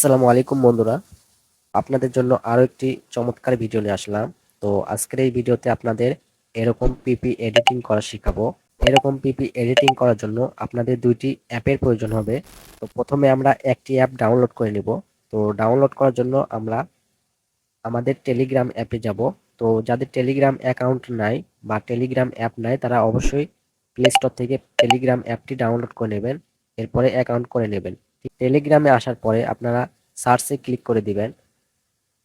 আসসালামু আলাইকুম বন্ধুরা, আপনাদের জন্য আরো একটি চমৎকার ভিডিও নিয়ে আসলাম। তো আজকের এই ভিডিওতে আপনাদের এরকম পিপি এডিটিং করা শিখাবো। এরকম পিপি এডিটিং করার জন্য আপনাদের দুইটি অ্যাপের প্রয়োজন হবে। তো প্রথমে আমরা একটি অ্যাপ ডাউনলোড করে নিব। তো ডাউনলোড করার জন্য আমরা আমাদের টেলিগ্রাম অ্যাপে যাব। তো যাদের টেলিগ্রাম অ্যাকাউন্ট নাই বা টেলিগ্রাম অ্যাপ নাই তারা অবশ্যই প্লে স্টোর থেকে টেলিগ্রাম অ্যাপটি ডাউনলোড করে নেবেন, এরপরে অ্যাকাউন্ট করে নেবেন। টেলিগ্রামে আসার পরে আপনারা সার্চে ক্লিক করে দিবেন।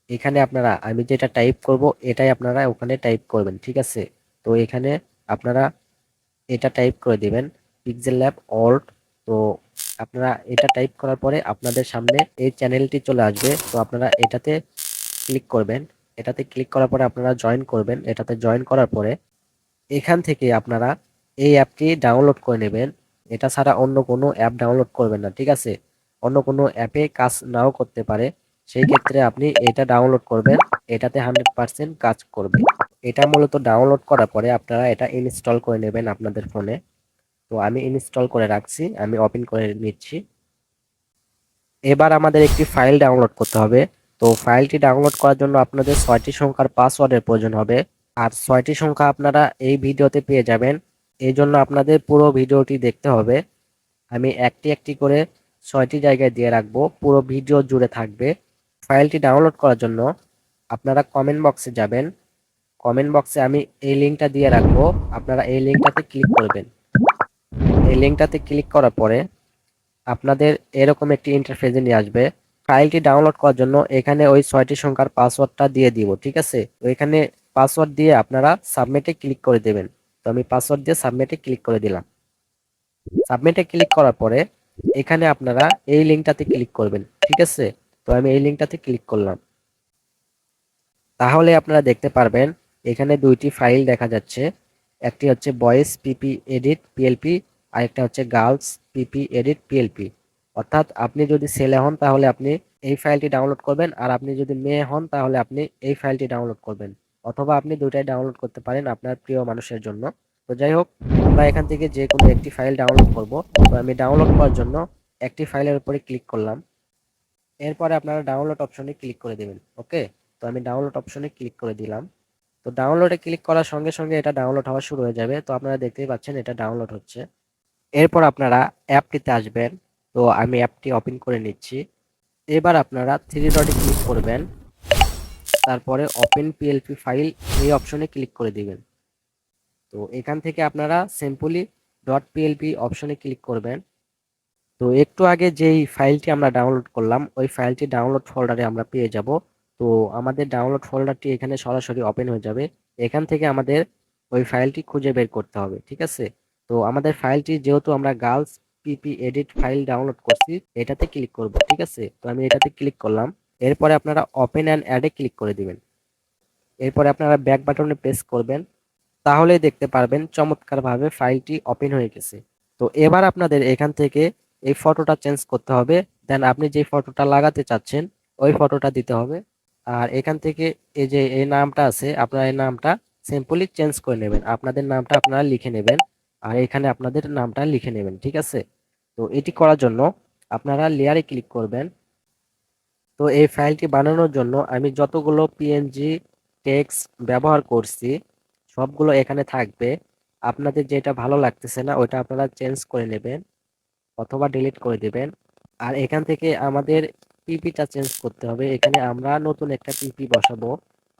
এখানে আপনারা আমি যেটা টাইপ করব এটাই আপনারা ওখানে টাইপ করবেন, ঠিক আছে? তো এখানে আপনারা এটা টাইপ করে দিবেন, পিক্সেল ল্যাব অল্ট। তো আপনারা এটা টাইপ করার পরে আপনাদের সামনে এই চ্যানেলটি চলে আসবে। তো আপনারা এটাতে ক্লিক করবেন। এটাতে ক্লিক করার পরে আপনারা জয়েন করবেন। এটাতে জয়েন করার পরে এখান থেকে আপনারা এই অ্যাপটি ডাউনলোড করে নেবেন। এটা ছাড়া অন্য কোনো অ্যাপ ডাউনলোড করবেন না, ঠিক আছে? অন্য কোনো অ্যাপে কাজ নাও করতে পারে, সেই ক্ষেত্রে আপনি এটা ডাউনলোড করবেন। এটাতে 100% কাজ করবে। এটা মূলত ডাউনলোড করার পরে আপনারা এটা ইনস্টল করে নেবেন আপনাদের ফোনে। তো আমি ইনস্টল করে রাখছি, আমি ওপেন করে নিচ্ছি। এবার আমাদের একটি ফাইল ডাউনলোড করতে হবে। তো ফাইলটি ডাউনলোড করার জন্য আপনাদের 6টি সংখ্যার পাসওয়ার্ডের প্রয়োজন হবে। আর 6টি সংখ্যা আপনারা এই ভিডিওতে পেয়ে যাবেন, এই জন্য আপনাদের পুরো ভিডিওটি দেখতে হবে। আমি একটি একটি করে 6টি জায়গায় দিয়ে রাখবো, পুরো ভিডিও জুড়ে থাকবে। ফাইলটি ডাউনলোড করার জন্য আপনারা কমেন্ট বক্সে যাবেন। কমেন্ট বক্সে আমি এই লিঙ্কটা দিয়ে রাখবো, আপনারা এই লিঙ্কটাতে ক্লিক করবেন। এই লিঙ্কটাতে ক্লিক করার পরে আপনাদের এরকম একটি ইন্টারফেসে নিয়ে আসবে। ফাইলটি ডাউনলোড করার জন্য এখানে ওই 6টি সংখ্যার পাসওয়ার্ডটা দিয়ে দিব, ঠিক আছে? তো এখানে পাসওয়ার্ড দিয়ে আপনারা সাবমিটে ক্লিক করে দেবেন। তো আমি পাসওয়ার্ড দিয়ে সাবমিটে ক্লিক করে দিলাম। সাবমিটে ক্লিক করার পরে এখানে আপনারা এই লিঙ্কটাতে ক্লিক করবেন, ঠিক আছে? তো আমি এই লিঙ্কটাতে ক্লিক করলাম। তাহলে আপনারা দেখতে পারবেন এখানে দুইটি ফাইল দেখা যাচ্ছে। একটি হচ্ছে বয়েজ পিপি এডিট পিএলপি, আর একটা হচ্ছে গার্লস পিপি এডিট পিএলপি। অর্থাৎ আপনি যদি ছেলে হন তাহলে আপনি এই ফাইলটি ডাউনলোড করবেন, আর আপনি যদি মেয়ে হন তাহলে আপনি এই ফাইলটি ডাউনলোড করবেন। অথবা আপনি দুইটাই ডাউনলোড করতে পারেন আপনার প্রিয় মানুষের জন্য। তো যাই হোক, আমরা এখান থেকে যে কোনো একটি ফাইল ডাউনলোড করব। তো আমি ডাউনলোড করার জন্য একটি ফাইলের উপরে ক্লিক করলাম। এরপরে আপনারা ডাউনলোড অপশনে ক্লিক করে দেবেন। ওকে, তো আমি ডাউনলোড অপশনে ক্লিক করে দিলাম। তো ডাউনলোডে ক্লিক করার সঙ্গে সঙ্গে এটা ডাউনলোড হওয়া শুরু হয়ে যাবে। তো আপনারা দেখতেই পাচ্ছেন এটা ডাউনলোড হচ্ছে। এরপর আপনারা অ্যাপটিতে আসবেন। তো আমি অ্যাপটি ওপেন করে নিচ্ছি। এবার আপনারা থ্রি ডটে ক্লিক করবেন, তারপরে ওপেন পিএলপি ফাইল এই অপশনে ক্লিক করে দিবেন। তো এখান থেকে আপনারা সিম্পলি ডট পিএলপি অপশনে ক্লিক করবেন। তো একটু আগে যেই ফাইলটি আমরা ডাউনলোড করলাম ওই ফাইলটি ডাউনলোড ফোল্ডারে আমরা পেয়ে যাব। তো আমাদের ডাউনলোড ফোল্ডারটি এখানে সরাসরি ওপেন হয়ে যাবে। এখান থেকে আমাদের ওই ফাইলটি খুঁজে বের করতে হবে, ঠিক আছে? তো আমাদের ফাইলটি যেহেতু আমরা গার্লস পিপি এডিট ফাইল ডাউনলোড করছি, এটাতে ক্লিক করব, ঠিক আছে? তো আমি এটাতে ক্লিক করলাম। এরপরে আপনারা ওপেন অ্যান্ড অ্যাডে ক্লিক করে দিবেন। এরপরে আপনারা ব্যাক বাটনে প্রেস করবেন, তাহলেই দেখতে পারবেন চমৎকারভাবে ফাইলটি ওপেন হয়ে গেছে। তো এবার আপনাদের এখান থেকে এই ফটোটা চেঞ্জ করতে হবে। দেন আপনি যে ফটোটা লাগাতে চাচ্ছেন ওই ফটোটা দিতে হবে। আর এখান থেকে এই যে এই নামটা আছে আপনারা এই নামটা সিম্পলি চেঞ্জ করে নেবেন। আপনাদের নামটা আপনারা লিখে নেবেন, আর এখানে আপনাদের নামটা লিখে নেবেন, ঠিক আছে? তো এটি করার জন্য আপনারা লেয়ারে ক্লিক করবেন। তো এই ফাইলটি বানানোর জন্য আমি যতগুলো পিএনজি টেক্সট ব্যবহার করছি সবগুলো এখানে থাকবে। আপনাদের যেটা ভালো লাগতেছে না ওইটা আপনারা চেঞ্জ করে নেবেন অথবা ডিলিট করে দিবেন। আর এখান থেকে আমাদের পিপিটা চেঞ্জ করতে হবে। এখানে আমরা নতুন একটা পিপি বসাবো।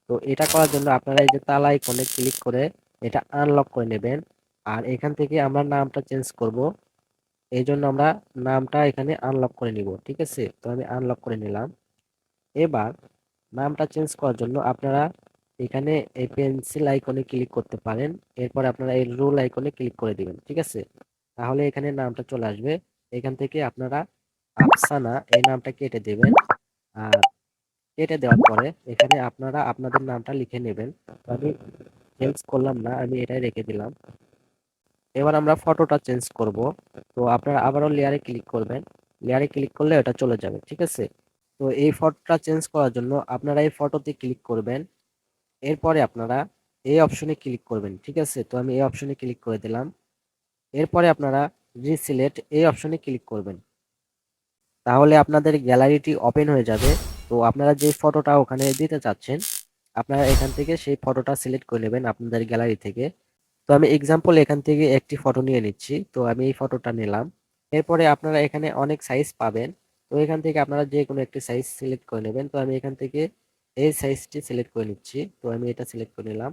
তো এটা করার জন্য আপনারা এই যে তালা আইকনে ক্লিক করে এটা আনলক করে নেবেন। আর এখান থেকে আমরা নামটা চেঞ্জ করব, এই জন্য আমরা নামটা এখানে আনলক করে নিব, ঠিক আছে? তো আমি আনলক করে নিলাম। এবার নামটা চেঞ্জ করার জন্য আপনারা এখানে এই পেন্সিল আইকনে ক্লিক করতে পারেন। এরপর আপনারা এই রুল আইকনে ক্লিক করে দিবেন, ঠিক আছে? তাহলে এখানে নামটা চলে আসবে। এখান থেকে আপনারা আফসানা এই নামটা কেটে দেবেন। আর কেটে দেওয়ার পরে এখানে আপনারা আপনাদের নামটা লিখে নেবেন। তো আমি চেঞ্জ করলাম না, আমি এটাই রেখে দিলাম। এবার আমরা ফটোটা চেঞ্জ করব। তো আপনারা আবারও লেয়ারে ক্লিক করবেন। লেয়ারে ক্লিক করলে এটা চলে যাবে, ঠিক আছে? তো এই ফটোটা চেঞ্জ করার জন্য আপনারা এই ফটোতে ক্লিক করবেন। এরপরে আপনারা এই অপশনে ক্লিক করবেন, ঠিক আছে? তো আমি এই অপশনে ক্লিক করে দিলাম। এরপরে আপনারা রিসিলেক্ট এই অপশনে ক্লিক করবেন। তাহলে আপনাদের গ্যালারিটি ওপেন হয়ে যাবে। তো আপনারা যে ফটোটা ওখানে দিতে চাচ্ছেন, আপনারা এখান থেকে সেই ফটোটা সিলেক্ট করে নেবেন আপনাদের গ্যালারি থেকে। তো আমি এক্সাম্পল এখান থেকে একটি ফটো নিয়ে নিচ্ছি। তো আমি এই ফটোটা নিলাম। এরপরে আপনারা এখানে অনেক সাইজ পাবেন। তো এখান থেকে আপনারা যে কোনো একটি সাইজ সিলেক্ট করে নেবেন। তো আমি এখান থেকে এই সাইজটি সিলেক্ট করে নিচ্ছি। তো আমি এটা সিলেক্ট করে নিলাম।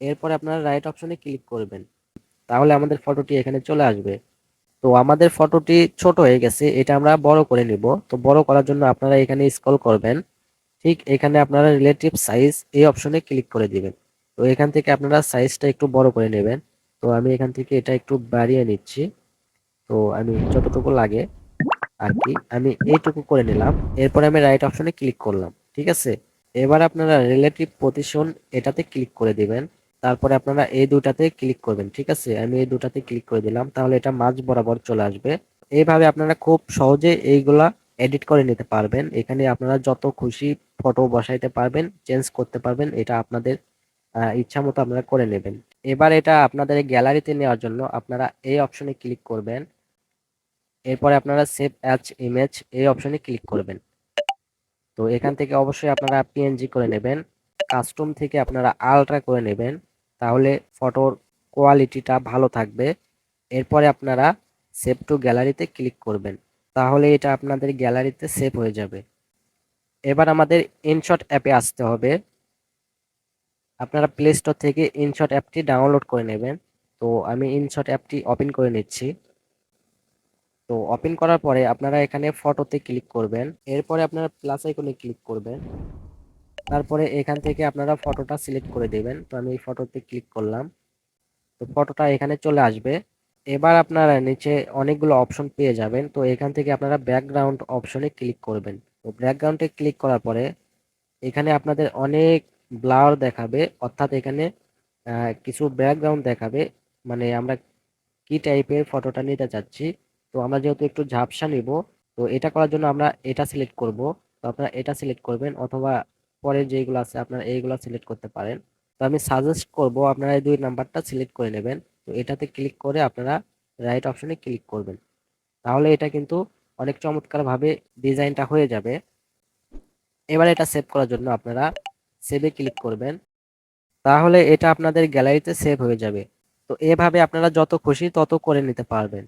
এরপরে আপনারা রাইট অপশনে ক্লিক করবেন, তাহলে আমাদের ফটোটি এখানে চলে আসবে। তো আমাদের ফটোটি ছোট হয়ে গেছে, এটা আমরা বড় করে নিব। তো বড় করার জন্য আপনারা এখানে স্ক্রল করবেন, ঠিক এখানে আপনারা রিলেটিভ সাইজ এই অপশনে ক্লিক করে দিবেন। তো এখান থেকে আপনারা সাইজটা একটু বড় করে নেবেন। তো আমি এখান থেকে এটা একটু বাড়িয়ে নিচ্ছি। তো আমি যতটুকু লাগে আর কি আমি এইটুকু করে নিলাম। এরপরে আমি রাইট অপশনে ক্লিক করলাম, ঠিক আছে। এবার আপনারা রিলেটিভ পজিশন এটাতে ক্লিক করে দিবেন। তারপরে আপনারা এই দুটাতে ক্লিক করবেন, ঠিক আছে। আমি এই দুটাতে ক্লিক করে দিলাম, তাহলে এটা মাঝ বরাবর চলে আসবে। এইভাবে আপনারা খুব সহজে এইগুলা এডিট করে নিতে পারবেন। এখানে আপনারা যত খুশি ফটো বসাইতে পারবেন, চেঞ্জ করতে পারবেন। এটা আপনাদের ইচ্ছা মতো আপনারা করে নেবেন। এবার এটা আপনাদের গ্যালারিতে নেওয়ার জন্য আপনারা এই অপশনে ক্লিক করবেন। এরপরে আপনারা সেভ অ্যাজ ইমেজ এই অপশনে ক্লিক করবেন। তো এখান থেকে অবশ্যই আপনারা পিএনজি করে নেবেন। কাস্টম থেকে আপনারা আলট্রা করে নেবেন, তাহলে ফটোর কোয়ালিটিটা ভালো থাকবে। এরপরে আপনারা সেভ টু গ্যালারিতে ক্লিক করবেন, তাহলে এটা আপনাদের গ্যালারিতে সেভ হয়ে যাবে। এবার আমাদের ইনশট অ্যাপে আসতে হবে। আপনারা প্লে স্টোর থেকে ইনশট অ্যাপটি ডাউনলোড করে নেবেন। তো আমি ইনশট অ্যাপটি ওপেন করে নিচ্ছি। তো ওপেন করার পরে আপনারা এখানে ফটোতে ক্লিক করবেন। এরপরে আপনারা প্লাস আইকনে ক্লিক করবেন। তারপরে এখান থেকে আপনারা ফটোটা সিলেক্ট করে দেবেন। তো আমি এই ফটোতে ক্লিক করলাম। তো ফটোটা এখানে চলে আসবে। এবার আপনারা নিচে অনেকগুলো অপশন পেয়ে যাবেন। তো এখান থেকে আপনারা ব্যাকগ্রাউন্ড অপশনে ক্লিক করবেন। তো ব্যাকগ্রাউন্ডে ক্লিক করার পরে এখানে আপনাদের অনেক ব্লার দেখাবে, অর্থাৎ এখানে কিছু ব্যাকগ্রাউন্ড দেখাবে, মানে আমরা কি টাইপের ফটোটা নিতে চাচ্ছি। তো আমরা যেহেতু একটু ঝাপসা নিব, তো এটা করার জন্য আমরা এটা সিলেক্ট করব। তো আপনারা এটা সিলেক্ট করবেন, অথবা পরে যেগুলো আছে আপনারা এইগুলো সিলেক্ট করতে পারেন। তো আমি সাজেস্ট করব আপনারা এই 2 নাম্বারটা সিলেক্ট করে নেবেন। তো এটাতে ক্লিক করে আপনারা রাইট অপশনে ক্লিক করবেন, তাহলে এটা কিন্তু অনেক চমৎকার ভাবে ডিজাইনটা হয়ে যাবে। এবার এটা সেভ করার জন্য আপনারা সেভে ক্লিক করবেন, তাহলে এটা আপনাদের গ্যালারিতে সেভ হয়ে যাবে। তো এভাবে আপনারা যত খুশি তত করে নিতে পারবেন।